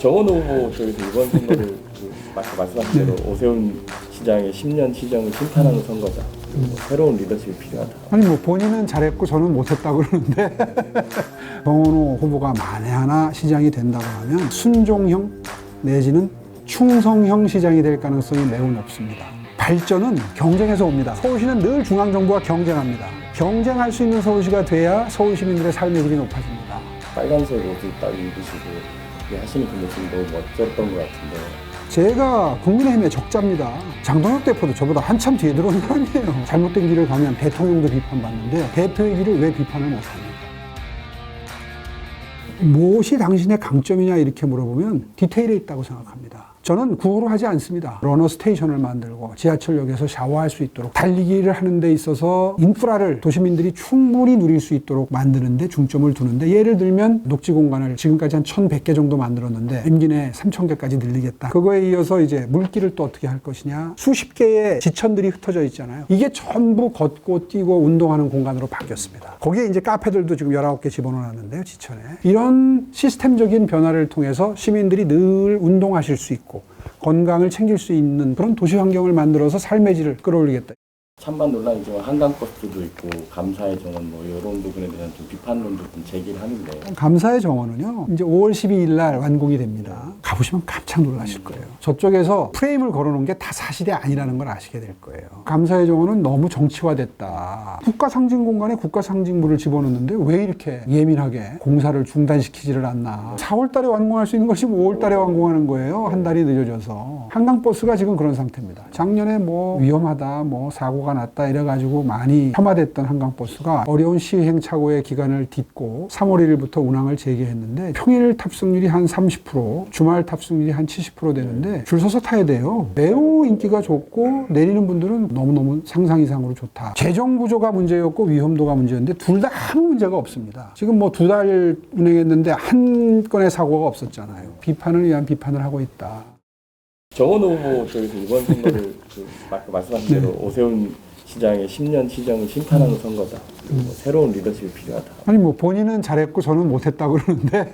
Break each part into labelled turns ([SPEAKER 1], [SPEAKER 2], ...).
[SPEAKER 1] 정원 후보 쪽에서 이번 선거를 아까 말씀하신 대로 오세훈 시장의 10년 시정을 심판하는 선거다. 그리고 새로운 리더십이 필요하다.
[SPEAKER 2] 아니 뭐 본인은 잘했고 저는 못했다고 그러는데 정원호 후보가 만에 하나 시장이 된다고 하면 순종형 내지는 충성형 시장이 될 가능성이 매우 높습니다. 발전은 경쟁에서 옵니다. 서울시는 늘 중앙정부와 경쟁합니다. 경쟁할 수 있는 서울시가 돼야 서울 시민들의 삶의 질이 높아집니다.
[SPEAKER 1] 빨간색 옷을 딱 입으시고 하시는 그 모습이 너무 멋졌던 것 같은데
[SPEAKER 2] 제가 국민의힘의 적자입니다. 장동혁 대표도 저보다 한참 뒤에 들어온 사람이에요. 잘못된 길을 가면 대통령도 비판받는데 대표의 길을 왜 비판을 못합니까? 무엇이 당신의 강점이냐 이렇게 물어보면 디테일에 있다고 생각합니다. 저는 구호로 하지 않습니다. 러너 스테이션을 만들고 지하철역에서 샤워할 수 있도록 달리기를 하는 데 있어서 인프라를 도시민들이 충분히 누릴 수 있도록 만드는 데 중점을 두는데 예를 들면 녹지 공간을 지금까지 한 1,100개 정도 만들었는데 임기 내에 3,000개까지 늘리겠다. 그거에 이어서 이제 물길을 또 어떻게 할 것이냐. 수십 개의 지천들이 흩어져 있잖아요. 이게 전부 걷고 뛰고 운동하는 공간으로 바뀌었습니다. 거기에 이제 카페들도 지금 19개 집어넣었는데요. 지천에. 이런 시스템적인 변화를 통해서 시민들이 늘 운동하실 수 있고 건강을 챙길 수 있는 그런 도시 환경을 만들어서 삶의 질을 끌어올리겠다.
[SPEAKER 1] 찬반 논란이지만 한강버스도 있고 감사의 정원 뭐 이런 부분에 대한 좀 비판론도 좀 제기를 하는데
[SPEAKER 2] 감사의 정원은요 이제 5월 12일 날 완공이 됩니다. 가보시면 깜짝 놀라실 거예요. 저쪽에서 프레임을 걸어놓은 게 다 사실이 아니라는 걸 아시게 될 거예요. 감사의 정원은 너무 정치화됐다. 국가 상징 공간에 국가 상징물을 집어넣는데 왜 이렇게 예민하게 공사를 중단시키지를 않나. 4월 달에 완공할 수 있는 것이 5월 달에 완공하는 거예요. 한 달이 늦어져서. 한강버스가 지금 그런 상태입니다. 작년에 뭐 위험하다 뭐 사고가 났다 이래가지고 많이 폄하됐던 한강버스가 어려운 시행착오의 기간을 딛고 3월 1일부터 운항을 재개했는데 평일 탑승률이 한 30%, 주말 탑승률이 한 70% 되는데 줄 서서 타야 돼요. 매우 인기가 좋고 내리는 분들은 너무너무 상상 이상으로 좋다. 재정 구조가 문제였고 위험도가 문제였는데 둘 다 아무 문제가 없습니다. 지금 뭐 2달 운행했는데 한 건의 사고가 없었잖아요. 비판을 위한 비판을 하고 있다.
[SPEAKER 1] 정원 후보 쪽에서 이번 선거를 아까 말씀하신 대로 오세훈 시장의 10년 시정을 심판하는 선거다. 그리고 새로운 리더십이 필요하다.
[SPEAKER 2] 아니 뭐 본인은 잘했고 저는 못했다고 그러는데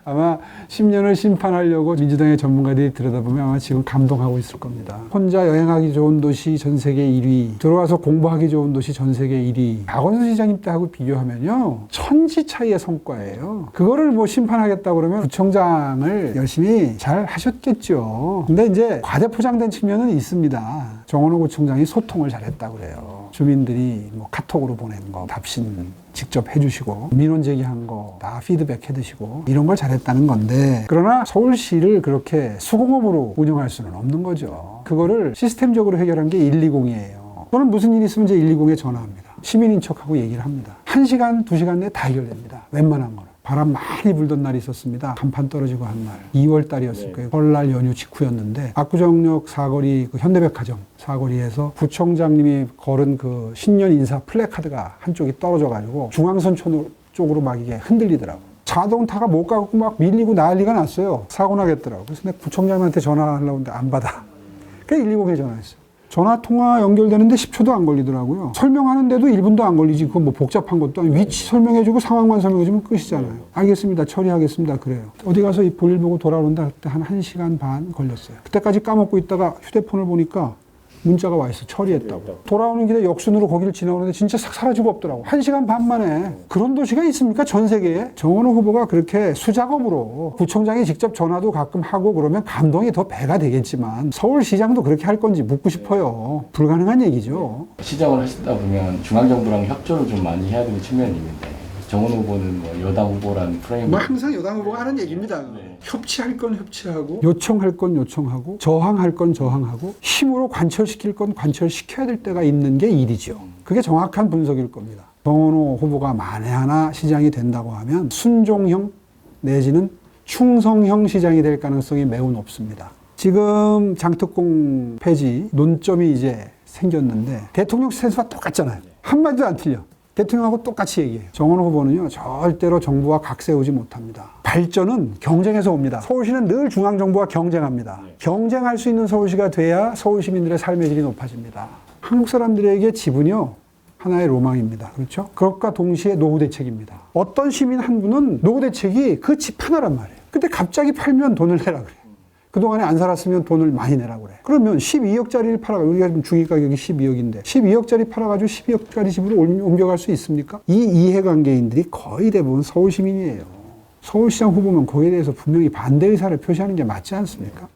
[SPEAKER 2] 아마 10년을 심판하려고 민주당의 전문가들이 들여다보면 아마 지금 감동하고 있을 겁니다. 혼자 여행하기 좋은 도시 전 세계 1위, 들어와서 공부하기 좋은 도시 전 세계 1위. 박원순 시장님 때하고 비교하면요 천지 차이의 성과예요. 그거를 뭐 심판하겠다 그러면 구청장을 열심히 잘 하셨겠죠. 근데 이제 과대포장된 측면은 있습니다. 정원호 구청장이 소통을 잘했다고 그래요. 주민들이 뭐 카톡으로 보낸 거 답신 직접 해주시고 민원 제기한 거 다 피드백 해드시고 이런 걸 잘했다는 건데 그러나 서울시를 그렇게 수공업으로 운영할 수는 없는 거죠. 그거를 시스템적으로 해결한 게 120이에요. 저는 무슨 일이 있으면 제 120에 전화합니다. 시민인 척하고 얘기를 합니다. 1시간, 2시간 내에 다 해결됩니다. 웬만한 거는. 바람 많이 불던 날이 있었습니다. 간판 떨어지고 한 날. 2월 달이었을 거예요. 설날 연휴 직후였는데 압구정역 사거리 그 현대백화점 사거리에서 구청장님이 걸은 그 신년 인사 플래카드가 한쪽이 떨어져가지고 중앙선 쪽으로 막 이게 흔들리더라고요. 자동차가 못 가고 막 밀리고 난리가 났어요. 사고 나겠더라고요. 그래서 내가 구청장님한테 전화하려고 했는데 안 받아. 그래서 120에 전화했어요. 전화통화 연결되는데 10초도 안 걸리더라고요. 설명하는데도 1분도 안 걸리지. 그건 뭐 복잡한 것도 아니고 위치 설명해주고 상황만 설명해주면 끝이잖아요. 알겠습니다. 처리하겠습니다. 그래요. 어디 가서 이 볼일 보고 돌아온다 그때 한 1시간 반 걸렸어요. 그때까지 까먹고 있다가 휴대폰을 보니까 문자가 와 있어. 처리했다고. 돌아오는 길에 역순으로 거기를 지나오는데 진짜 싹 사라지고 없더라고. 1시간 반 만에. 그런 도시가 있습니까? 전 세계에? 정원호 후보가 그렇게 수작업으로 구청장이 직접 전화도 가끔 하고 그러면 감동이 더 배가 되겠지만 서울시장도 그렇게 할 건지 묻고 싶어요. 불가능한 얘기죠.
[SPEAKER 1] 시정을 하시다 보면 중앙정부랑 협조를 좀 많이 해야 되는 측면이 있는데 정원 후보는 뭐 여당 후보라는 프레임
[SPEAKER 2] 뭐 항상 여당 후보가 하는 얘기입니다.
[SPEAKER 1] 네.
[SPEAKER 2] 협치할 건 협치하고 요청할 건 요청하고 저항할 건 저항하고 힘으로 관철시킬 건 관철시켜야 될 때가 있는 게 일이죠. 그게 정확한 분석일 겁니다. 정원호 후보가 만에 하나 시장이 된다고 하면 순종형 내지는 충성형 시장이 될 가능성이 매우 높습니다. 지금 장특공 폐지 논점이 이제 생겼는데 대통령 스탠스와 똑같잖아요. 한마디도 안 틀려. 대통령하고 똑같이 얘기해요. 정원호 후보는요 절대로 정부와 각세우지 못합니다. 발전은 경쟁에서 옵니다. 서울시는 늘 중앙정부와 경쟁합니다. 경쟁할 수 있는 서울시가 돼야 서울 시민들의 삶의 질이 높아집니다. 한국 사람들에게 집은요 하나의 로망입니다. 그렇죠? 그것과 동시에 노후 대책입니다. 어떤 시민 한 분은 노후 대책이 그 집 하나란 말이에요. 근데 갑자기 팔면 돈을 내라 그래. 그동안에 안 살았으면 돈을 많이 내라 그래. 그러면 12억짜리를 팔아가, 우리가 지금 중위 가격이 12억인데 12억짜리 팔아가지고 12억짜리 집으로 옮겨갈 수 있습니까? 이 이해관계인들이 거의 대부분 서울 시민이에요. 서울시장 후보면 거기에 대해서 분명히 반대 의사를 표시하는 게 맞지 않습니까?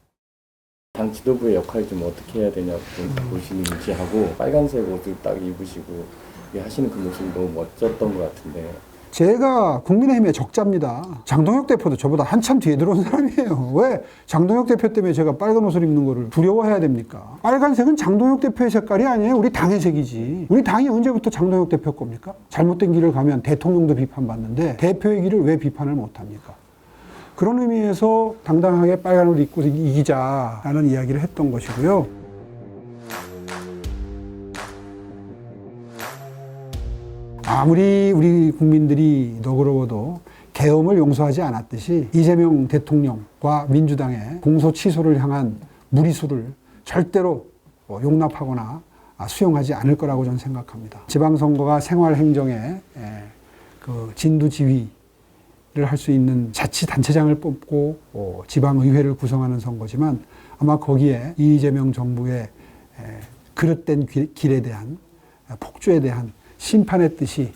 [SPEAKER 1] 당 지도부의 역할이 좀 어떻게 해야 되냐고 좀 보시는지 하고, 빨간색 옷을 딱 입으시고 하시는 그 모습이 너무 멋졌던 것 같은데.
[SPEAKER 2] 제가 국민의힘의 적자입니다. 장동혁 대표도 저보다 한참 뒤에 들어온 사람이에요. 왜 장동혁 대표 때문에 제가 빨간 옷을 입는 거를 두려워해야 됩니까? 빨간색은 장동혁 대표의 색깔이 아니에요. 우리 당의 색이지. 우리 당이 언제부터 장동혁 대표 겁니까? 잘못된 길을 가면 대통령도 비판받는데 대표의 길을 왜 비판을 못합니까? 그런 의미에서 당당하게 빨간 옷 입고 이기자라는 이야기를 했던 것이고요. 아무리 우리 국민들이 너그러워도 계엄을 용서하지 않았듯이 이재명 대통령과 민주당의 공소 취소를 향한 무리수를 절대로 용납하거나 수용하지 않을 거라고 저는 생각합니다. 지방선거가 생활행정의 그 진두지휘를 할 수 있는 자치단체장을 뽑고 지방의회를 구성하는 선거지만, 아마 거기에 이재명 정부의 그릇된 길에 대한, 폭주에 대한 심판의 뜻이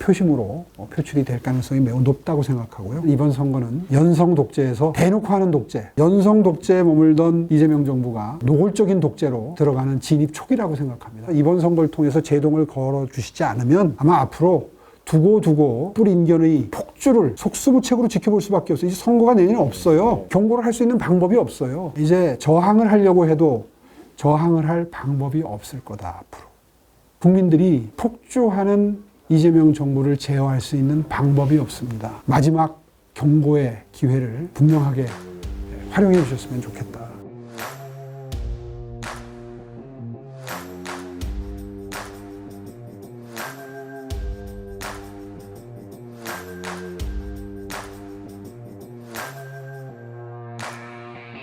[SPEAKER 2] 표심으로 표출이 될 가능성이 매우 높다고 생각하고요. 이번 선거는 연성 독재에서 대놓고 하는 독재, 연성 독재에 머물던 이재명 정부가 노골적인 독재로 들어가는 진입 초기라고 생각합니다. 이번 선거를 통해서 제동을 걸어주시지 않으면 아마 앞으로 두고 뿔인견의 폭주를 속수무책으로 지켜볼 수밖에 없어요. 이제 선거가 내년에 없어요. 경고를 할 수 있는 방법이 없어요. 이제 저항을 하려고 해도 저항을 할 방법이 없을 거다, 앞으로. 국민들이 폭주하는 이재명 정부를 제어할 수 있는 방법이 없습니다. 마지막 경고의 기회를 분명하게 활용해 주셨으면 좋겠다.